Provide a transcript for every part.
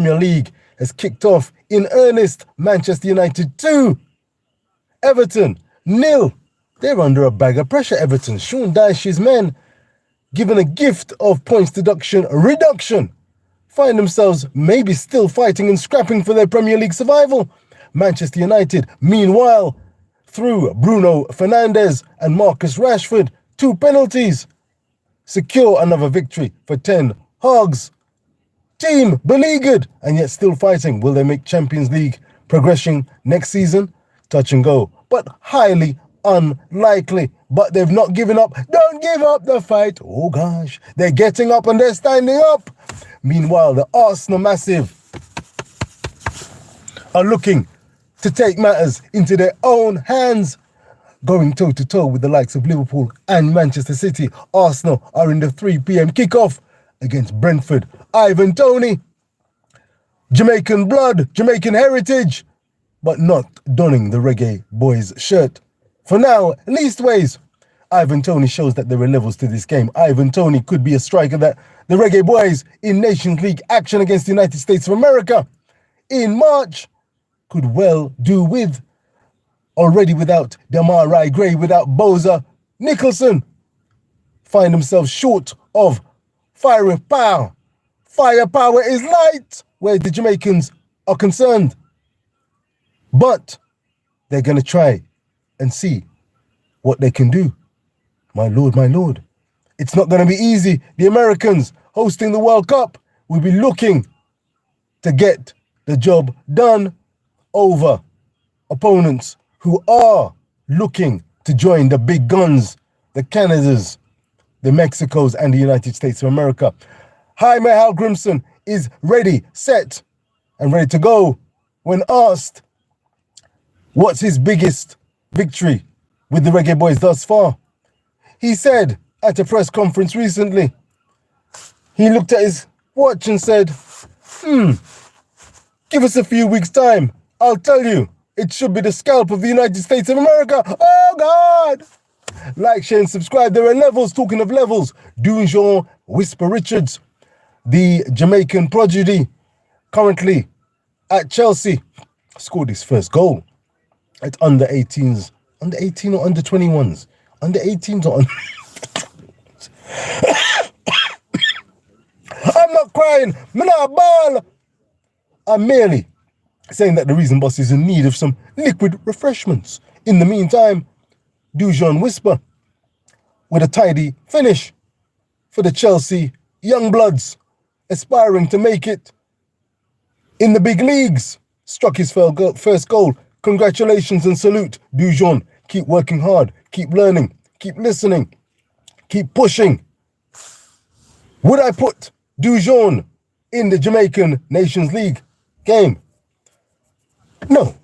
Premier League has kicked off in earnest. Manchester United 2, Everton 0. They're under a bag of pressure, Everton. Sean Dyche's men, given a gift of points reduction, find themselves maybe still fighting and scrapping for their Premier League survival. Manchester United, meanwhile, through Bruno Fernandes and Marcus Rashford, 2 penalties, secure another victory for Ten Hag's team, beleaguered and yet still fighting. Will they make Champions League progression next season? Touch and go, but highly unlikely. But they've not given up. Don't give up the fight. Oh gosh, they're getting up and they're standing up. Meanwhile, the Arsenal Massive are looking to take matters into their own hands, going toe-to-toe with the likes of Liverpool and Manchester City. Arsenal are in the 3 p.m. kickoff against Brentford. Ivan Toney, Jamaican blood, Jamaican heritage, but not donning the Reggae Boys shirt. For now, leastways, Ivan Toney shows that there are levels to this game. Ivan Toney could be a striker that the Reggae Boys in Nations League action against the United States of America in March could well do with. Already without Demarai Gray, without Boza Nicholson, find themselves short of firepower. Firepower is light where the Jamaicans are concerned. But they're going to try and see what they can do. My lord, my lord. It's not going to be easy. The Americans hosting the World Cup will be looking to get the job done over opponents who are looking to join the big guns, the Canadas, the Mexicos, and the United States of America. Jaime Hallgrimsson is ready, set, and ready to go when asked what's his biggest victory with the Reggae Boys thus far. He said at a press conference recently, he looked at his watch and said, give us a few weeks' time. I'll tell you, it should be the scalp of the United States of America. Oh, God! Like, share, and subscribe. There are levels. Talking of levels, Dungeon Whisper Richards, the Jamaican prodigy, currently at Chelsea, scored his first goal at under 18s. Under 18 or under 21s? Under 18s or under... I'm not crying. I'm not ball. I'm merely saying that the Reason Boss is in need of some liquid refreshments. In the meantime, Dujon Whisper with a tidy finish for the Chelsea Youngbloods, aspiring to make it in the big leagues. Struck his first goal. Congratulations and salute, Dujon. Keep working hard, keep learning, keep listening, keep pushing. Would I put Dujon in the Jamaican Nations League game? No.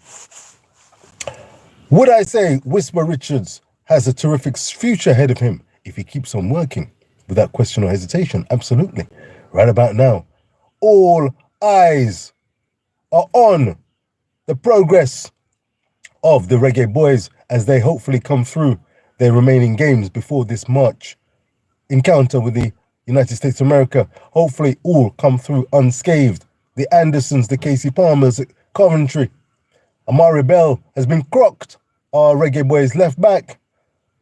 Would I say Whisper Richards has a terrific future ahead of him if he keeps on working? Without question or hesitation, absolutely. Right about now, all eyes are on the progress of the Reggae Boys as they hopefully come through their remaining games before this March encounter with the United States of America. Hopefully all come through unscathed. The Andersons, the Casey Palmers, Coventry. Amari Bell has been crocked, our Reggae Boys left back.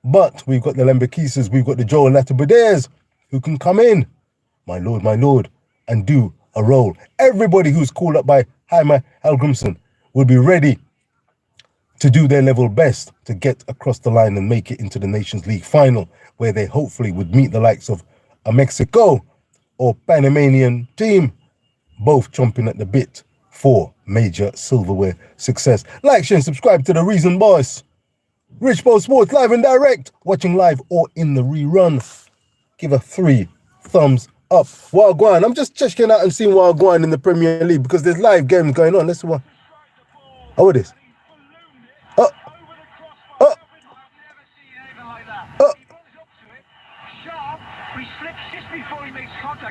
But we've got the Lembekisas, we've got the Joel Latibedares who can come in, my lord, and do a role. Everybody who's called up by Jaime Hallgrimsson will be ready to do their level best to get across the line and make it into the Nations League final, where they hopefully would meet the likes of a Mexico or Panamanian team, both chomping at the bit for major silverware success. Like, share, and subscribe to The Reason Boss. Rich Bo Sports, live and direct, watching live or in the rerun. Give a 3 thumbs up. Wagwan, I'm just checking out and seeing Wagwan in the Premier League because there's live games going on. Let's see what. Oh, it is. Oh, oh, oh.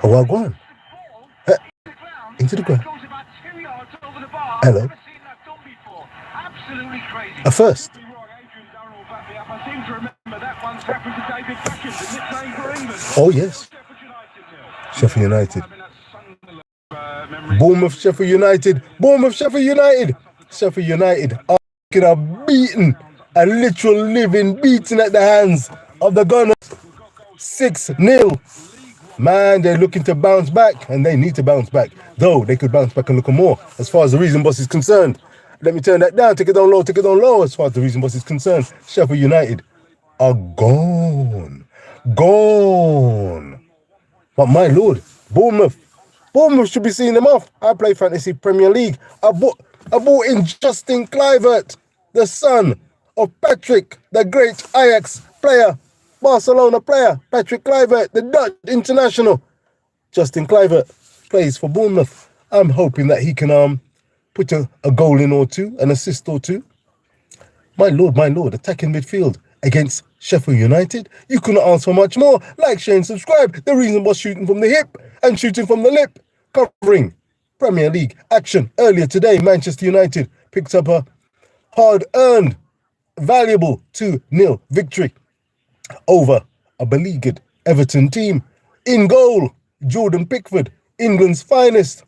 Oh, Wagwan. Into the ground. Hello. A first. Oh, yes. Sheffield United. Bournemouth, Sheffield United. Bournemouth, Sheffield United. Sheffield United are getting a beating, a literal living beating at the hands of the Gunners. 6-0. Man, they're looking to bounce back, and they need to bounce back. Though they could bounce back a little more as far as the reason boss is concerned. Let me turn that down, take it down low, take it down low as far as the reason boss is concerned. Sheffield United are gone. Gone. But my lord, Bournemouth should be seeing them off. I play Fantasy Premier League. I bought in Justin Kluivert, the son of Patrick, the great Ajax player, Barcelona player, Patrick Kluivert, the Dutch international. Justin Kluivert plays for Bournemouth. I'm hoping that he can put a goal in or two, an assist or two. My lord, attacking midfield against Sheffield United. You couldn't ask for much more. Like, share and subscribe. The reason was shooting from the hip and shooting from the lip. Covering Premier League action. Earlier today, Manchester United picked up a hard-earned, valuable 2-0 victory over a beleaguered Everton team. In goal, Jordan Pickford, England's finest.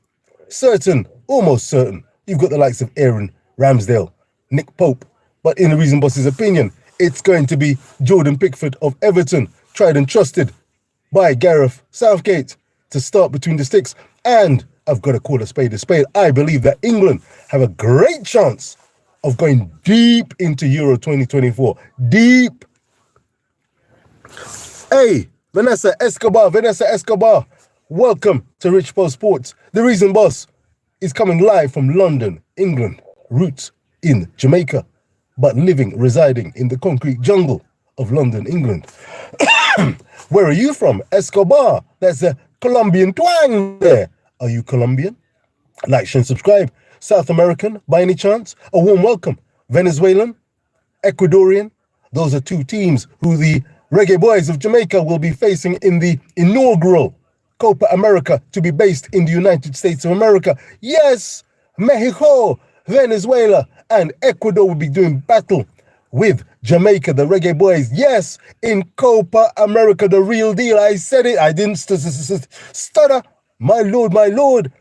Certain, almost certain, you've got the likes of Aaron Ramsdale, Nick Pope. But in the reason boss's opinion, it's going to be Jordan Pickford of Everton, tried and trusted by Gareth Southgate to start between the sticks. And I've got to call a spade a spade. I believe that England have a great chance of going deep into Euro 2024. Deep. Hey, Vanessa Escobar, welcome to Rich Post Sports. The reason boss is coming live from London, England, roots in Jamaica, but residing in the concrete jungle of London, England. Where are you from? Escobar. That's a Colombian twang there. Are you Colombian? Like, share, and subscribe. South American, by any chance? A warm welcome. Venezuelan, Ecuadorian. Those are two teams who the Reggae Boys of Jamaica will be facing in the inaugural Copa America to be based in the United States of America. Yes, Mexico, Venezuela, and Ecuador will be doing battle with Jamaica, the Reggae Boys. Yes, in Copa America, the real deal. I said it. I didn't stutter. My lord.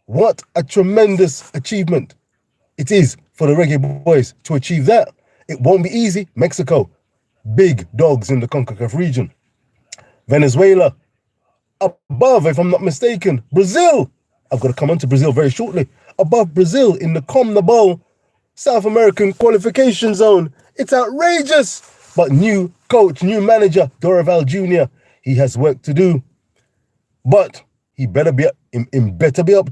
What a tremendous achievement it is for the Reggae Boys to achieve that. It won't be easy. Mexico, big dogs in the CONCACAF region. Venezuela, above, if I'm not mistaken. Brazil, I've got to come on to Brazil very shortly. Above Brazil in the CONMEBOL South American qualification zone. It's outrageous. But new coach, new manager, Dorival Jr., he has work to do. But he better be up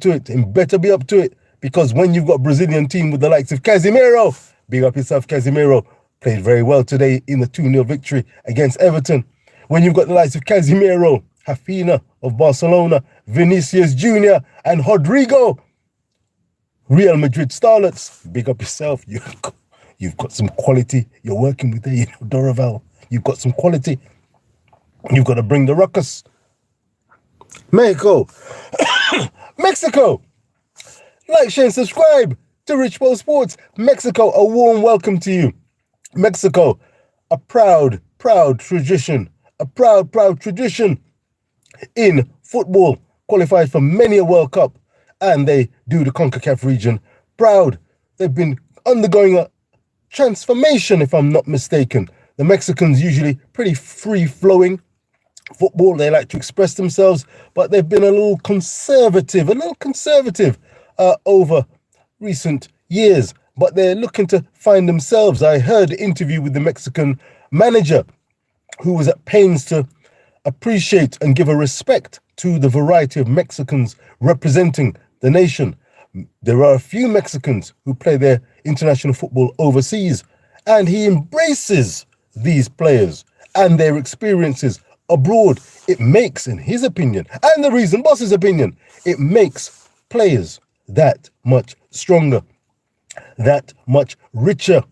to it. Because when you've got a Brazilian team with the likes of Casemiro, big up yourself, Casemiro, played very well today in the 2-0 victory against Everton. When you've got the likes of Casemiro, Rafinha of Barcelona, Vinicius Jr. and Rodrigo, Real Madrid starlets, big up yourself. You've got some quality you're working with there, Dorival. You've got some quality. You've got to bring the ruckus. Mexico. Like, share, and subscribe to Rich Post Sports. Mexico, a warm welcome to you. Mexico, a proud tradition. A proud tradition in football. Qualified for many a World Cup. And they do the CONCACAF region proud. They've been undergoing a transformation, if I'm not mistaken. The Mexicans usually pretty free-flowing football. They like to express themselves, but they've been a little conservative over recent years. But they're looking to find themselves. I heard an interview with the Mexican manager who was at pains to appreciate and give a respect to the variety of Mexicans representing the nation. There are a few Mexicans who play their international football overseas, and he embraces these players and their experiences abroad. It makes, in his opinion, and the reason boss's opinion, it makes players that much stronger, that much richer,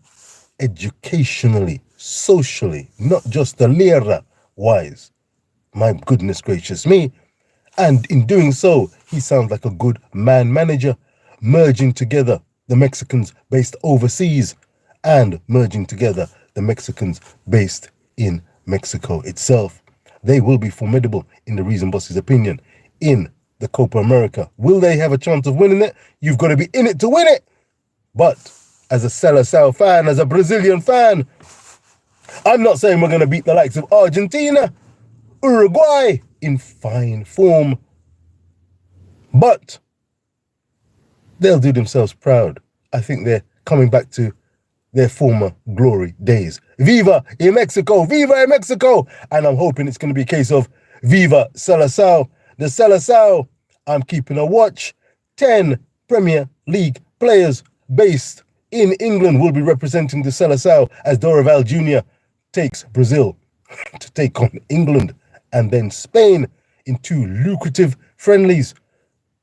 educationally, socially, not just the lira wise. My goodness gracious me. And in doing so, he sounds like a good manager, merging together the Mexicans based overseas and merging together the Mexicans based in Mexico itself. They will be formidable, in the reason boss's opinion, in the Copa America. Will they have a chance of winning it? You've got to be in it to win it. But as a Seleção fan, as a Brazilian fan, I'm not saying we're going to beat the likes of Argentina, Uruguay in fine form, but they'll do themselves proud. I think they're coming back to their former glory days. Viva in Mexico, viva in Mexico. And I'm hoping it's going to be a case of viva Seleção. The Seleção, I'm keeping a watch. 10 Premier League players based in England will be representing the Seleção as Dorival Jr. takes Brazil to take on England and then Spain in 2 lucrative friendlies.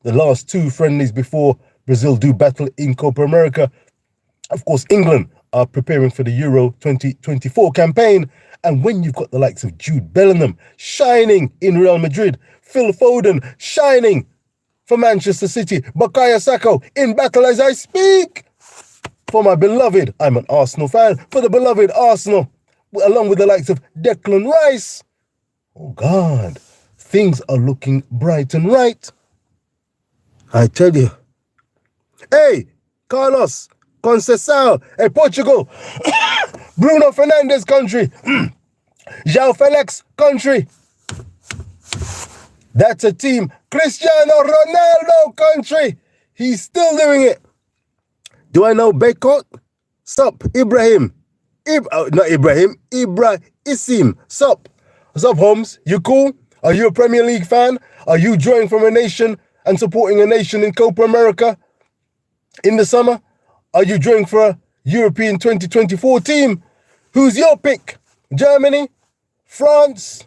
The last 2 friendlies before Brazil do battle in Copa America. Of course, England are preparing for the Euro 2024 campaign. And when you've got the likes of Jude Bellingham shining in Real Madrid, Phil Foden shining for Manchester City, Bukayo Saka in battle as I speak for my beloved, I'm an Arsenal fan, for the beloved Arsenal, along with the likes of Declan Rice. Oh God, things are looking bright and right. I tell you. Hey, Carlos Conceição, hey, Portugal, Bruno Fernandes country, João Felix country. That's a team. Cristiano Ronaldo country. He's still doing it. Do I know Bekot? Sup, Ibrahim. Not Ibrahim, Ibrahim. Sup. Sup, Holmes? You cool? Are you a Premier League fan? Are you drawing from a nation and supporting a nation in Copa America in the summer? Are you drawing for a European 2024 team? Who's your pick? Germany? France?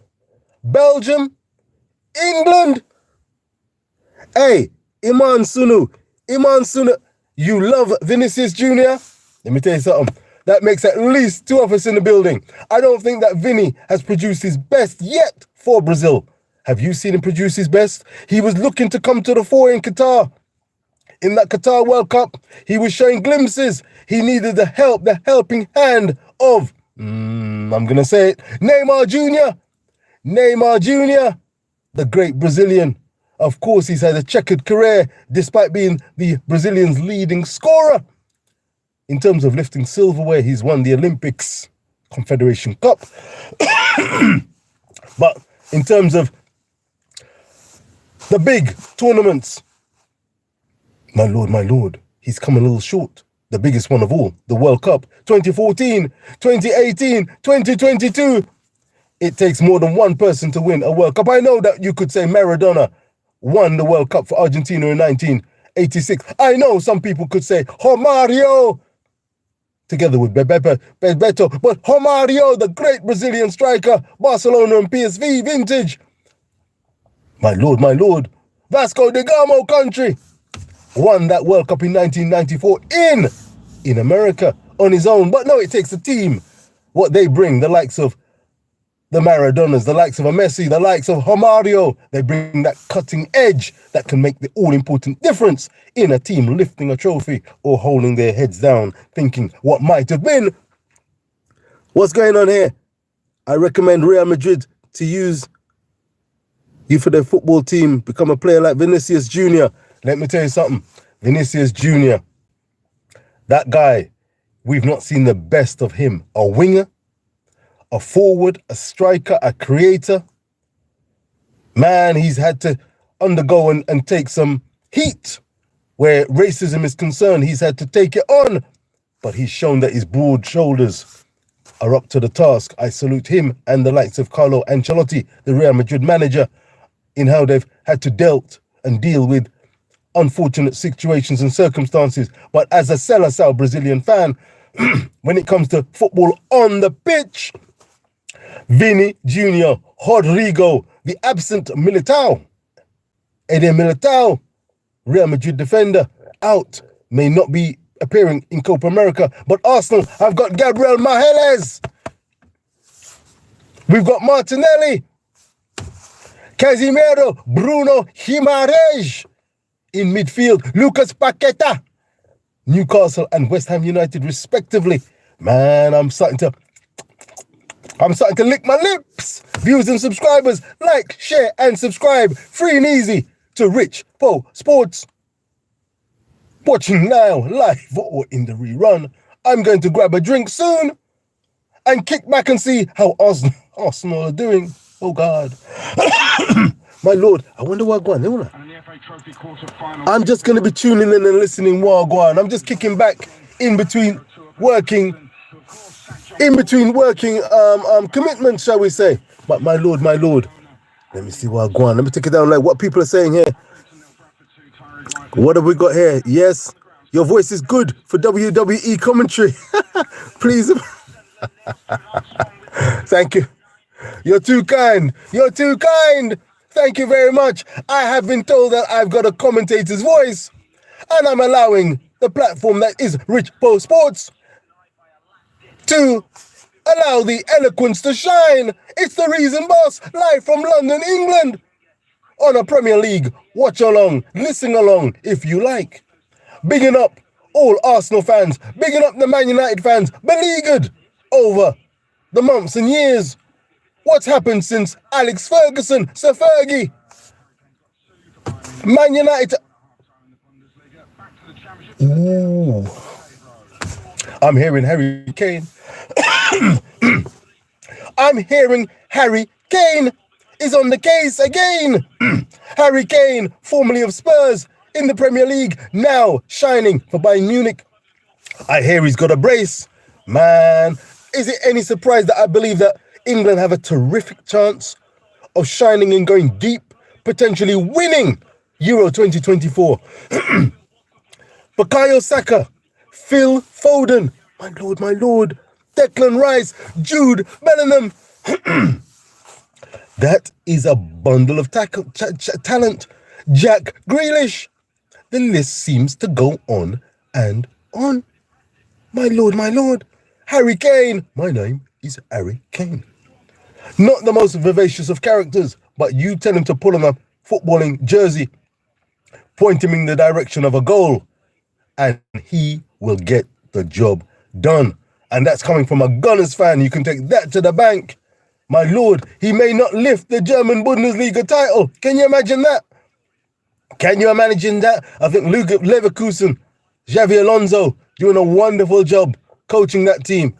Belgium? England? Hey, Iman Sunu, you love Vinicius Jr.? Let me tell you something. That makes at least 2 of us in the building. I don't think that Vinny has produced his best yet for Brazil. Have you seen him produce his best? He was looking to come to the fore in Qatar. In that Qatar World Cup, he was showing glimpses. He needed the help, the helping hand of, I'm going to say it, Neymar Jr. Neymar Jr., the great Brazilian. Of course, he's had a checkered career despite being the Brazilians' leading scorer. In terms of lifting silverware, he's won the Olympics, Confederation Cup. But in terms of the big tournaments, my lord, he's come a little short. The biggest one of all, the World Cup, 2014, 2018, 2022. It takes more than one person to win a World Cup. I know that you could say Maradona won the World Cup for Argentina in 1986. I know some people could say Romario, together with Bebeto, but Romario, the great Brazilian striker, Barcelona and PSV vintage. My lord, Vasco da Gama country won that World Cup in 1994 in America on his own. But no, it takes a team. What they bring, the likes of the Maradonas, the likes of a Messi, the likes of Romario, they bring that cutting edge that can make the all-important difference in a team lifting a trophy or holding their heads down, thinking what might have been. What's going on here? I recommend Real Madrid to use you for their football team, become a player like Vinicius Jr. Let me tell you something. Vinicius Jr., that guy, we've not seen the best of him. A winger, a forward, a striker, a creator. Man, he's had to undergo and take some heat where racism is concerned. He's had to take it on, but he's shown that his broad shoulders are up to the task. I salute him and the likes of Carlo Ancelotti, the Real Madrid manager, in how they've had to deal with unfortunate situations and circumstances. But as a Seleção Brazilian fan, when it comes to football on the pitch, Vini Jr., Rodrigo, the absent Militao, Eden Militao, Real Madrid defender, out, may not be appearing in Copa America. But Arsenal have got Gabriel Magalhães. We've got Martinelli, Casemiro, Bruno Guimaraes in midfield, Lucas Paqueta, Newcastle and West Ham United respectively. Man, I'm starting to lick my lips. Viewers and subscribers, like, share and subscribe. Free and easy. to Rich Po Sports. Watching now, live or in the rerun. I'm going to grab a drink soon and kick back and see how Arsenal are doing. Oh, God. My Lord, I wonder what going on. I'm just going to be tuning in and listening while going. I'm just kicking back in between working commitments, shall we say. But my Lord, let me see what going on. Let me take it down like what people are saying here. What have we got here? Yes, your voice is good for WWE commentary. Please. Thank you. You're too kind. Thank you very much. I have been told that I've got a commentator's voice, and I'm allowing the platform that is Rich Po Sports to allow the eloquence to shine. It's the reason, boss, live from London, England, on a Premier League. Watch along, listen along if you like. Bigging up all Arsenal fans, bigging up the Man United fans, beleaguered over the months and years. What's happened since Alex Ferguson, Sir Fergie? Man United. Ooh. I'm hearing Harry Kane. I'm hearing Harry Kane is on the case again. Harry Kane, formerly of Spurs, in the Premier League, now shining for Bayern Munich. I hear he's got a brace. Man, is it any surprise that I believe that England have a terrific chance of shining and going deep, potentially winning Euro 2024? Bukayo Saka, Phil Foden, my lord, Declan Rice, Jude Bellingham. That is a bundle of talent. Jack Grealish. The list seems to go on and on. My lord. Harry Kane. My name is Harry Kane. Not the most vivacious of characters, but you tell him to pull on a footballing jersey, point him in the direction of a goal, and he will get the job done. And that's coming from a Gunners fan. You can take that to the bank. My lord, he may not lift the German Bundesliga title. Can you imagine that? I think Luke Leverkusen, Xavi Alonso, doing a wonderful job coaching that team.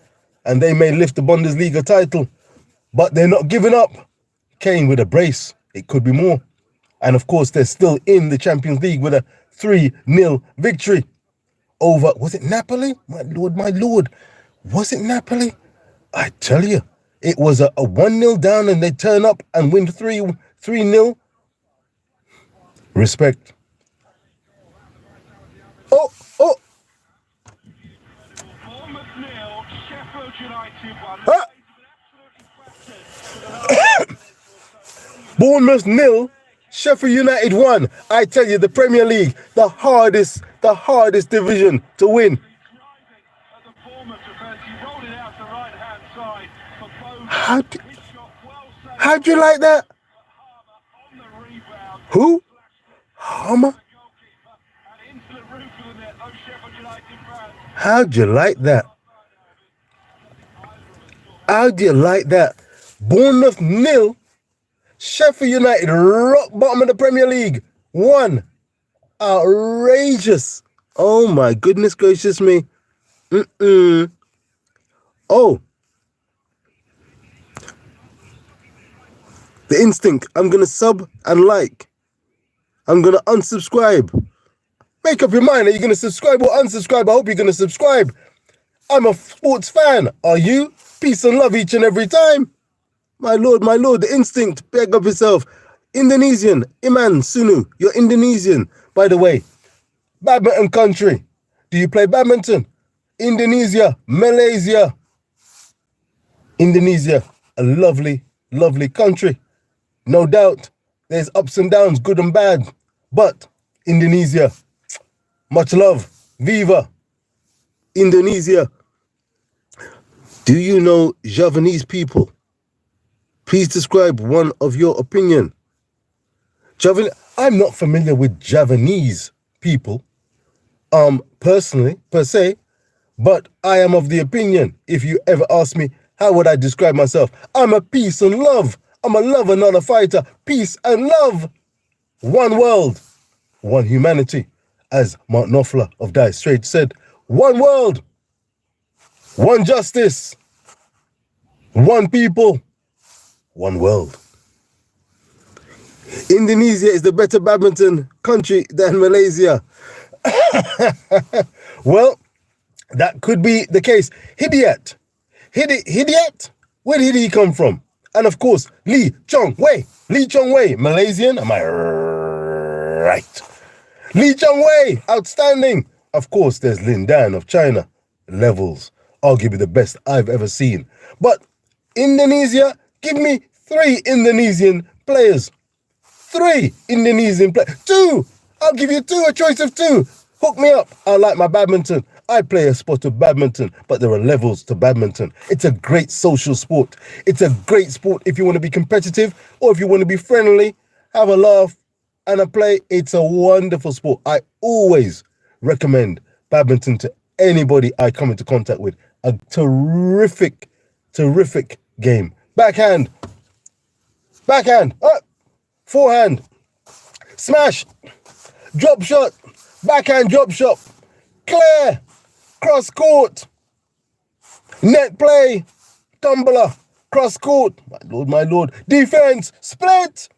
And they may lift the Bundesliga title. But they're not giving up. Kane with a brace. It could be more. And of course, they're still in the Champions League with a 3-0 victory over, was it Napoli? My lord. Was it Napoli? I tell you, it was a 1-0 down and they turn up and win 3-0. Respect. Oh. Bournemouth 0, Sheffield United 1. I tell you, the Premier League, the hardest division to win. How'd you like that? Who? Homer? How'd you like that? Bournemouth 0, Sheffield United rock bottom of the Premier League 1. Outrageous. Oh my goodness gracious me. Oh. The instinct. I'm going to sub and like. I'm going to unsubscribe. Make up your mind. Are you going to subscribe or unsubscribe? I hope you're going to subscribe. I'm a sports fan. Are you? Peace and love each and every time. My lord, the instinct. Beg up yourself. Indonesian. Iman Sunu. You're Indonesian. By the way, badminton country. Do you play badminton? Indonesia. Malaysia. Indonesia. A lovely, lovely country. No doubt. There's ups and downs, good and bad. But Indonesia. Much love. Viva. Indonesia. Do you know Javanese people? Please describe one of your opinion. I'm not familiar with Javanese people, personally, per se, but I am of the opinion, if you ever ask me, how would I describe myself? I'm a peace and love. I'm a lover, not a fighter. Peace and love. one world, one humanity. As Mark Knopfler of Dire Straits said, one world, one justice, one people, one world. Indonesia is the better badminton country than Malaysia. Well, that could be the case. Hidayat? Where did he come from? And of course, Lee Chong Wei, Malaysian, am I right? Lee Chong Wei, outstanding. Of course, there's Lin Dan of China, levels, arguably the best I've ever seen. But Indonesia, give me 3 Indonesian players. 3 Indonesian players. 2, I'll give you 2, a choice of 2. Hook me up. I like my badminton. I play a sport of badminton, but there are levels to badminton. It's a great social sport. It's a great sport if you want to be competitive or if you want to be friendly, have a laugh and a play. It's a wonderful sport. I always recommend badminton to anybody I come into contact with. A terrific game. Backhand, forehand, smash, drop shot, backhand drop shot, clear, cross court, net play, tumbler, cross court, my lord, defense, split,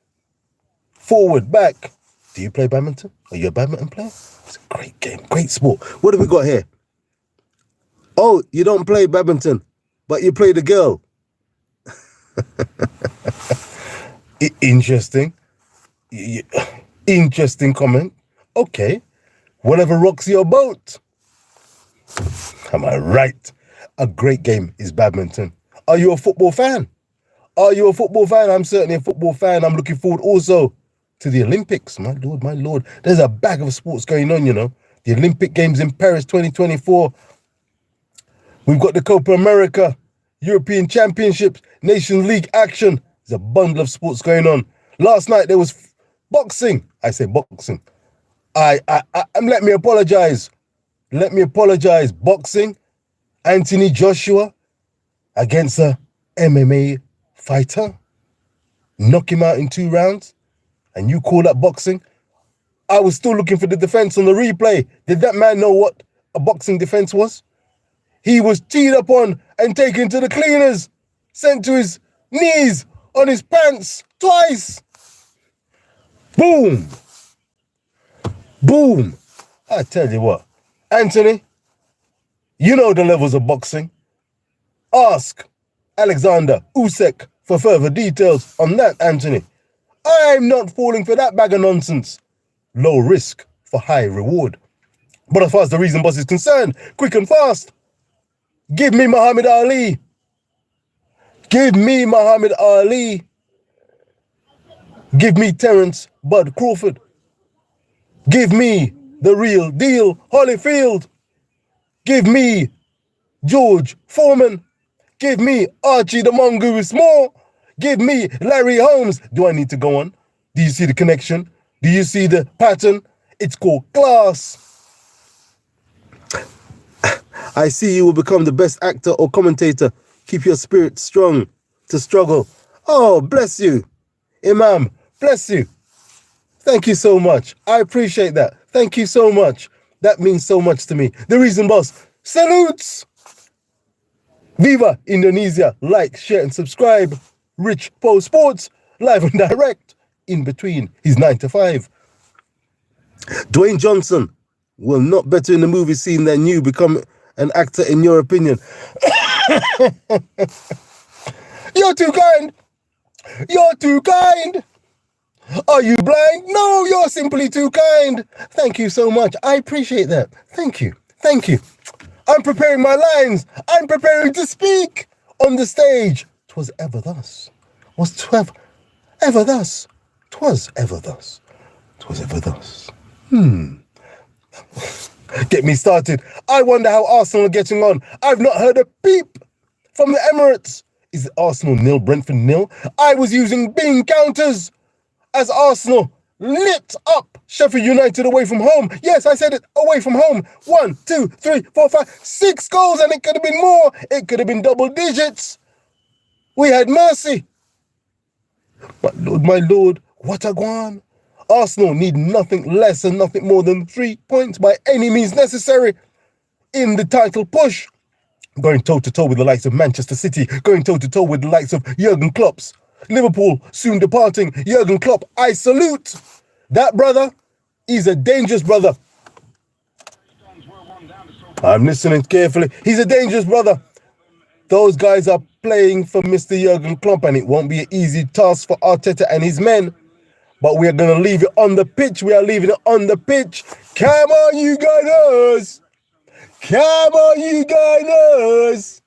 forward, back. Do you play badminton? Are you a badminton player? It's a great game, great sport. What have we got here? Oh, you don't play badminton, but you play the girl. Interesting. Interesting comment. Okay. Whatever rocks your boat. Am I right? A great game is badminton. Are you a football fan? I'm certainly a football fan. I'm looking forward also to the Olympics. My lord. There's a bag of sports going on, you know. The Olympic Games in Paris 2024. We've got the Copa America, European Championships, Nations League action. There's a bundle of sports going on. Last night there was boxing. I say boxing. Let me apologize. Boxing. Anthony Joshua against a MMA fighter. Knock him out in 2 rounds. And you call that boxing? I was still looking for the defense on the replay. Did that man know what a boxing defense was? He was teed up on and taken to the cleaners, sent to his knees, on his pants, twice. Boom. I tell you what, Anthony, you know the levels of boxing. Ask Alexander Usyk for further details on that, Anthony. I'm not falling for that bag of nonsense. Low risk for high reward. But as far as the reason boss is concerned, quick and fast. Give me Muhammad Ali. Give me Terence Bud Crawford. Give me the real deal, Holyfield. Give me George Foreman. Give me Archie the Mongoose Moore. Give me Larry Holmes. Do I need to go on? Do you see the connection? Do you see the pattern? It's called class. I see you will become the best actor or commentator. Keep your spirit strong to struggle. Oh, bless you. Imam, bless you. Thank you so much. I appreciate that. Thank you so much. That means so much to me. The reason boss, salutes. Viva Indonesia. Like, share and subscribe. Rich Post Sports, live and direct, in between his 9 to 5. Dwayne Johnson will not better in the movie scene than you become an actor in your opinion. You're too kind. Are you blind? No, you're simply too kind. Thank you so much. I appreciate that. Thank you. I'm preparing my lines. I'm preparing to speak on the stage. 'Twas ever thus. Get me started. I wonder how Arsenal are getting on. I've not heard a peep from the Emirates. Is Arsenal 0, Brentford 0? I was using bean counters as Arsenal lit up Sheffield United away from home. Yes, I said it, away from home. 1, 2, 3, 4, 5, 6 goals, and it could have been more. It could have been double digits. We had mercy. My lord, what a guan. Arsenal need nothing less and nothing more than 3 points by any means necessary in the title push. Going toe-to-toe with the likes of Manchester City, going toe-to-toe with the likes of Jurgen Klopp's. Liverpool soon departing. Jurgen Klopp, I salute. That brother, he's a dangerous brother. I'm listening carefully. He's a dangerous brother. Those guys are playing for Mr. Jurgen Klopp, and it won't be an easy task for Arteta and his men. But we are going to leave it on the pitch. We are leaving it on the pitch. Come on, you Gunners. Come on, you Gunners.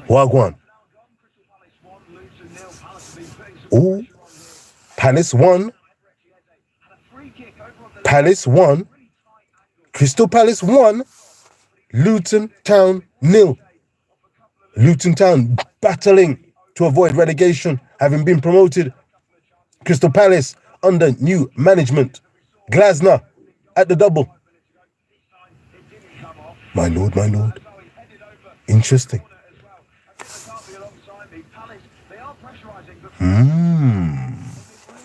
Wagwan. Oh, Palace 1. Palace 1. Crystal Palace 1. Luton Town 0. Luton Town battling to avoid relegation, having been promoted. Crystal Palace under new management. Glasner at the double. My lord, my lord. Interesting.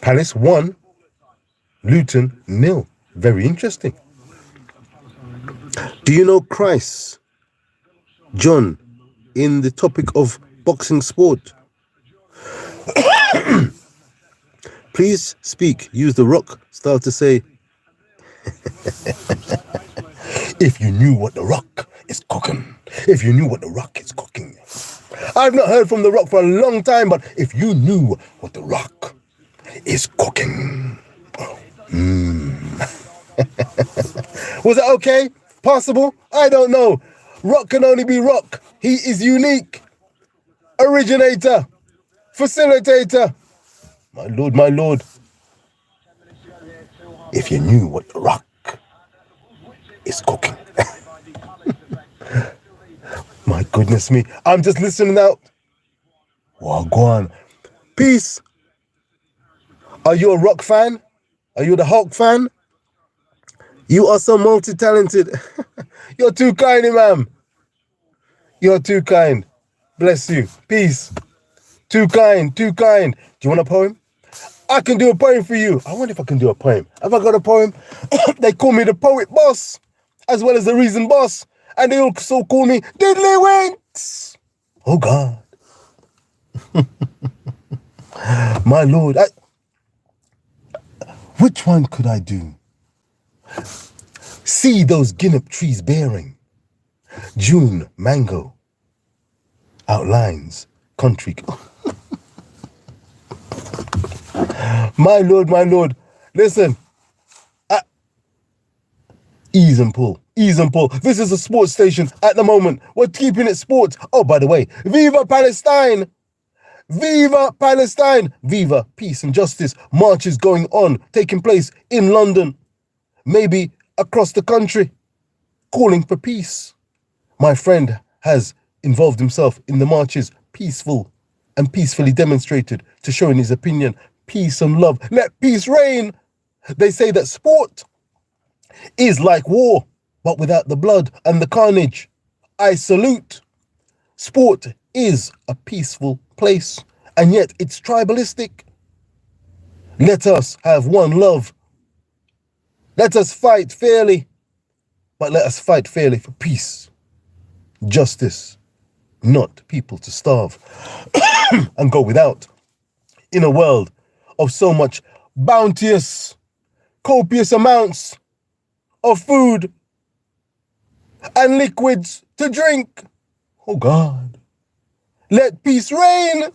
Palace 1, Luton 0. Very interesting. Do you know Christ, John, in the topic of boxing sport? Please speak. Use the rock style to say, if you knew what the rock is cooking. If you knew what the rock is cooking. I've not heard from the rock for a long time, but if you knew what the rock is cooking. Was that okay? Possible? I don't know. Rock can only be rock. He is unique. Originator. Facilitator. My lord, my lord. If you knew what the rock is cooking. My goodness me. I'm just listening out. Wagwan. Peace. Are you a rock fan? Are you the Hulk fan? You are so multi-talented. You're too kind, Imam. You're too kind. Bless you. Peace. Too kind, too kind. Do you want a poem? I can do a poem for you. I wonder if I can do a poem. Have I got a poem? They call me the poet boss, as well as the reason boss. And they also call me Diddley Winks. Oh, God. My Lord. Which one could I do? See those guinnep trees bearing. June, mango. Outlines, country. My Lord, my Lord. Listen. Ease and pull. Ease and pull. This is a sports station at the moment. We're keeping it sports. Oh, by the way, Viva Palestine! Viva Palestine! Viva peace and justice. Marches going on, taking place in London. Maybe across the country. Calling for peace. My friend has involved himself in the marches. Peaceful and peacefully demonstrated to showing his opinion. Peace and love. Let peace reign. They say that sport is like war, but without the blood and the carnage. I salute. Sport is a peaceful place, and yet it's tribalistic. Let us have one love. Let us fight fairly, but let us fight fairly for peace, justice, not people to starve and go without. In a world of so much bounteous, copious amounts of food and liquids to drink. Oh God, let peace reign,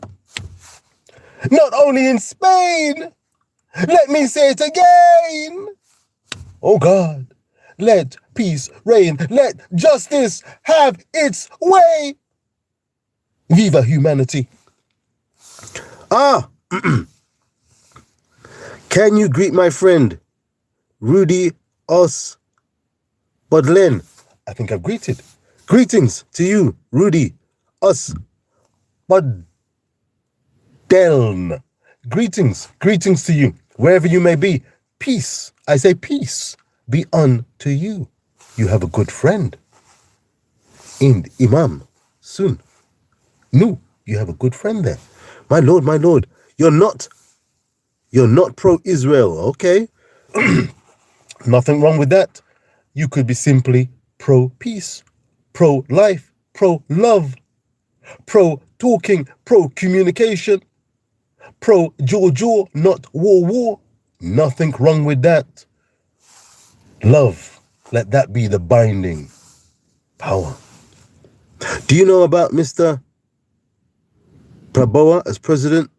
not only in Spain. Let me say it again. Oh God, let peace reign. Let justice have its way. Viva humanity. Can you greet my friend, Rudy Os Bodlen? I think I've greeted. Greetings to you, Rudy Os Bodlen. Greetings to you, wherever you may be. Peace, I say peace, be unto you. You have a good friend in Imam Sun. No, you have a good friend there. My Lord, you're not You're not pro-Israel, okay? Nothing wrong with that. You could be simply pro-peace, pro-life, pro-love, pro-talking, pro-communication, pro-jaw, not war. Nothing wrong with that. Love, let that be the binding power. Do you know about Mr. Prabowo as president?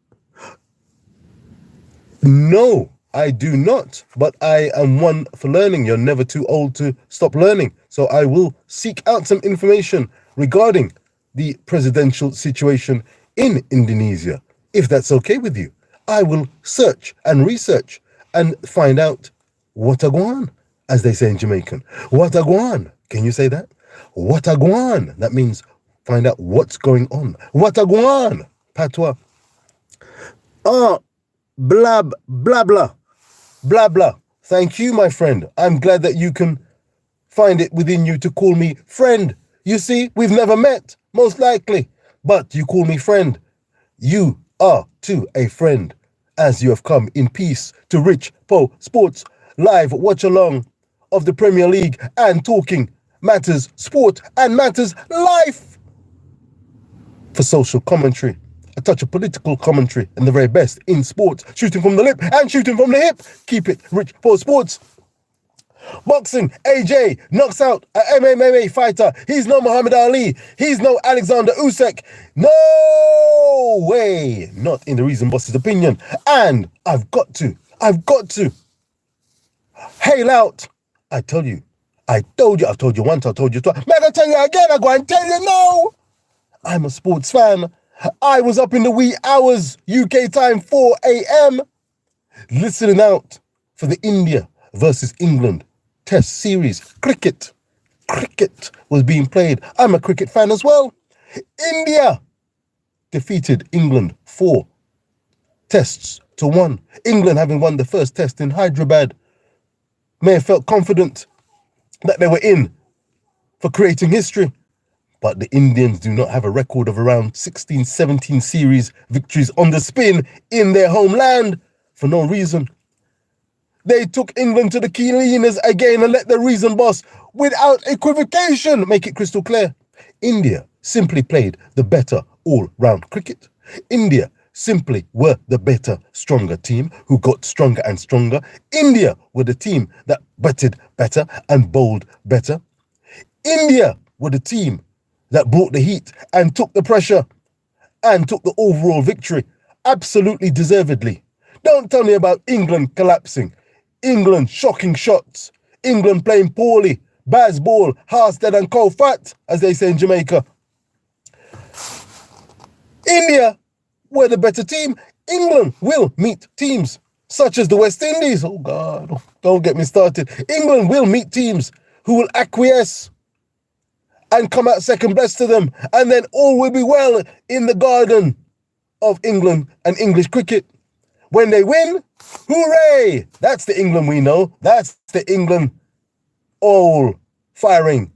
No, I do not, but I am one for learning. You're never too old to stop learning. So I will seek out some information regarding the presidential situation in Indonesia. If that's okay with you, I will search and research and find out what a guan, as they say in Jamaican. What a guan. Can you say that? What a guan. That means find out what's going on. What a guan. Patois. Blah, blah, blah, blah, blah. Thank you, my friend. I'm glad that you can find it within you to call me friend. You see, we've never met, most likely, but you call me friend. You are too a friend, as you have come in peace to Rich Po Sports live watch along of the Premier League and talking matters sport and matters life. For social commentary, a touch of political commentary, and the very best in sports, shooting from the lip and shooting from the hip. Keep it Rich for Sports. Boxing, AJ knocks out a MMA fighter. He's no Muhammad Ali. He's no Alexander Usyk. No way. Not in the Reason Boss's opinion. And I've got to hail out. I've told you once, I told you twice. I'm going to tell you again, I'm going to tell you no. I'm a sports fan. I was up in the wee hours, UK time, 4 a.m., listening out for the India versus England test series. Cricket was being played. I'm a cricket fan as well. India defeated England 4 tests to 1. England, having won the first test in Hyderabad, may have felt confident that they were in for creating history. But the Indians do not have a record of around 16, 17 series victories on the spin in their homeland for no reason. They took England to the cleaners again and let the Reason Boss, without equivocation, make it crystal clear. India simply played the better all-round cricket. India simply were the better, stronger team who got stronger and stronger. India were the team that batted better and bowled better. India were the team that brought the heat and took the pressure and took the overall victory, absolutely deservedly. Don't tell me about England collapsing, England shocking shots, England playing poorly, Baz Ball, Harsted and Cole Fat, as they say in Jamaica. India were the better team. England will meet teams such as the West Indies. Oh God, don't get me started. England will meet teams who will acquiesce and come out second best to them, and then all will be well in the garden of England and English cricket. When they win, hooray! That's the England we know. That's the England all firing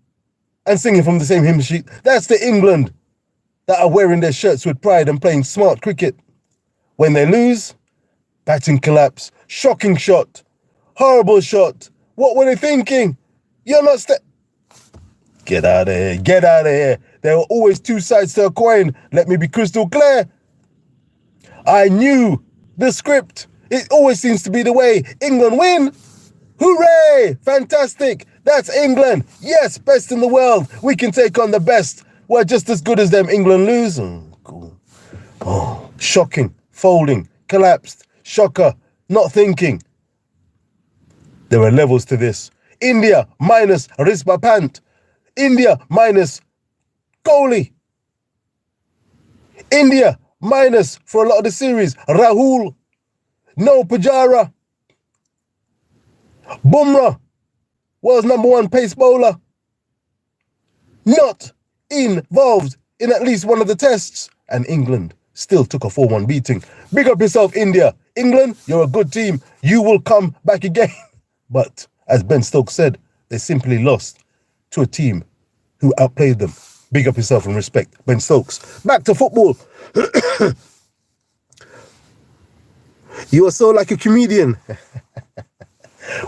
and singing from the same hymn sheet. That's the England that are wearing their shirts with pride and playing smart cricket. When they lose, batting collapse, shocking shot, horrible shot. What were they thinking? You're not Get out of here, get out of here. There were always two sides to a coin. Let me be crystal clear. I knew the script. It always seems to be the way. England win. Hooray! Fantastic. That's England. Yes, best in the world. We can take on the best. We're just as good as them. England lose. Oh, cool. Oh, shocking. Folding. Collapsed. Shocker. Not thinking. There are levels to this. India minus Rispa Pant. India minus Kohli. India minus, for a lot of the series, Rahul. No Pujara. Bumrah, world's #1 pace bowler. Not involved in at least one of the tests. And England still took a 4-1 beating. Big up yourself, India. England, you're a good team. You will come back again. But as Ben Stokes said, they simply lost to a team who outplayed them. Big up yourself and respect, Ben Stokes. Back to football. You are so like a comedian.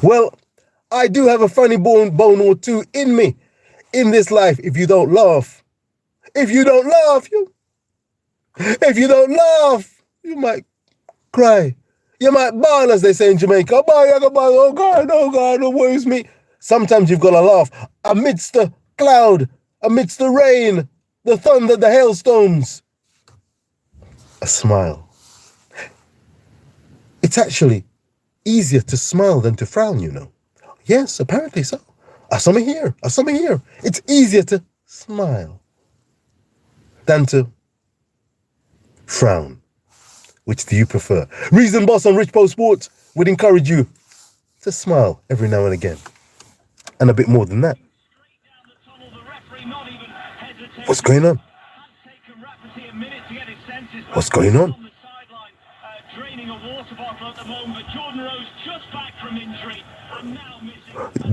Well, I do have a funny bone or two in me in this life. If you don't laugh, if you don't laugh, you might cry. You might bawl, as they say in Jamaica. Oh God, oh worries me. Sometimes you've got to laugh amidst the cloud, amidst the rain, the thunder, the hailstones. A smile. It's actually easier to smile than to frown, you know. Yes, apparently so. Some are here. It's easier to smile than to frown. Which do you prefer? Reason Boss on Rich Post Sports would encourage you to smile every now and again. And a bit more than that. What's going on? What's going on?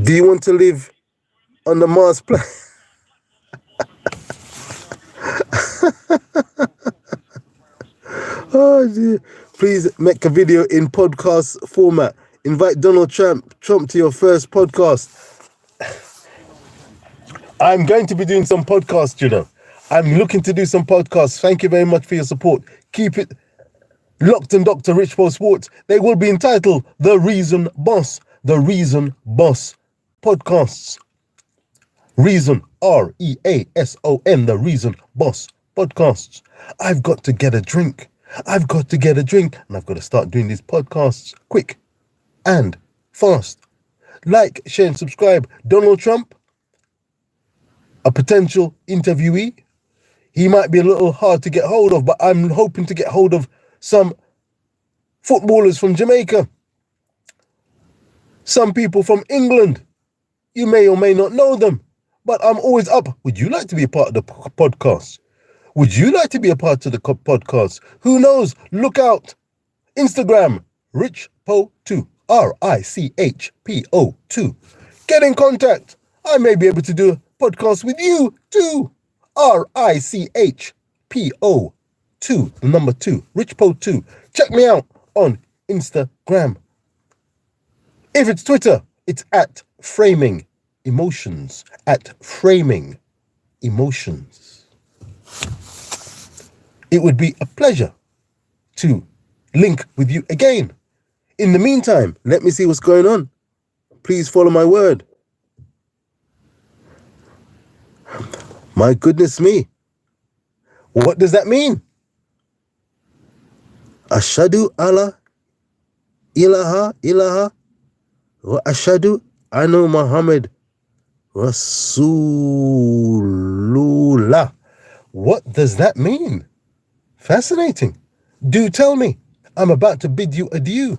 Do you want to live on the Mars planet? Oh dear. Please make a video in podcast format. Invite Donald Trump to your first podcast. I'm going to be doing some podcasts, you know. I'm looking to do some podcasts. Thank you very much for your support. Keep it locked on Dr. Rich Post Sports. They will be entitled The Reason Boss. The Reason Boss podcasts. Reason, R-E-A-S-O-N, The Reason Boss podcasts. I've got to get a drink. And I've got to start doing these podcasts quick and fast. Like, share, and subscribe. Donald Trump, a potential interviewee. He might be a little hard to get hold of, but I'm hoping to get hold of some footballers from Jamaica. Some people from England. You may or may not know them, but I'm always up. Would you like to be a part of the podcast? Would you like to be a part of the podcast? Who knows? Look out. Instagram, RichPo2, RichPo2. Get in contact. I may be able to do a podcast with you too. RichPo2, the number 2, RichPo2. Check me out on Instagram. If it's Twitter, it's at Framing Emotions. At Framing Emotions. It would be a pleasure to link with you again. In the meantime, let me see what's going on. Please follow my word. My goodness me. What does that mean? Ashadu Allah ilaha wa ashadu anna Muhammad Rasulullah. What does that mean? Fascinating. Do tell me. I'm about to bid you adieu.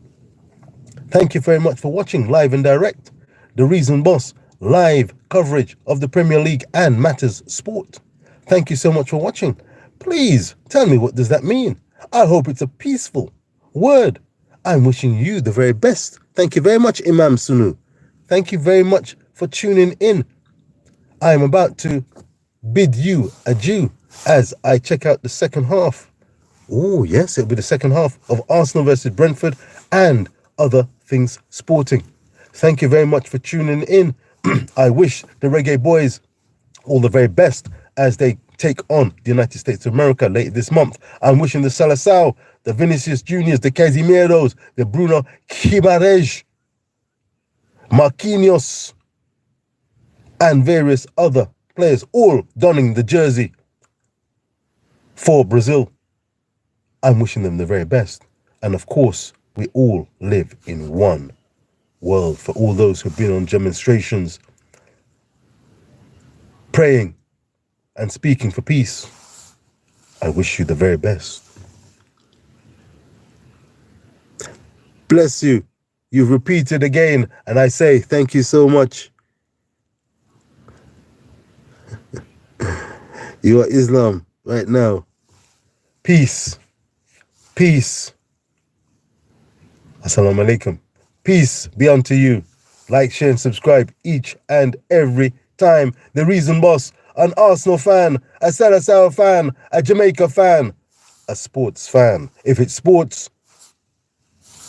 Thank you very much for watching live and direct. The Reason Boss live coverage of the Premier League and matters sport. Thank you so much for watching. Please tell me, what does that mean? I hope it's a peaceful word. I'm wishing you the very best. Thank you very much, Imam Sunu. Thank you very much for tuning in. I am about to bid you adieu as I check out the second half. Oh, yes, it'll be the second half of Arsenal versus Brentford and other things sporting. Thank you very much for tuning in. I wish the Reggae Boys all the very best as they take on the United States of America later this month. I'm wishing the Salazar, the Vinicius Juniors, the Casimiros, the Bruno Guimaraes, Marquinhos, and various other players all donning the jersey for Brazil. I'm wishing them the very best. And of course, we all live in one world. For all those who've been on demonstrations, praying and speaking for peace, I wish you the very best. Bless you. You've repeated again, and I say thank you so much. You are Islam right now. Peace. Peace. Assalamu alaikum. Peace be unto you. Like, share, and subscribe each and every time. The Reason Boss, an Arsenal fan, a Salazar fan, a Jamaica fan, a sports fan. If it's sports,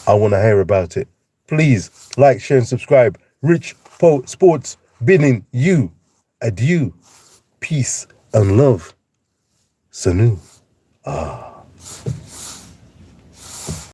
I want to hear about it. Please like, share and subscribe. Rich Sports bidding you adieu. Peace and love. Sanu.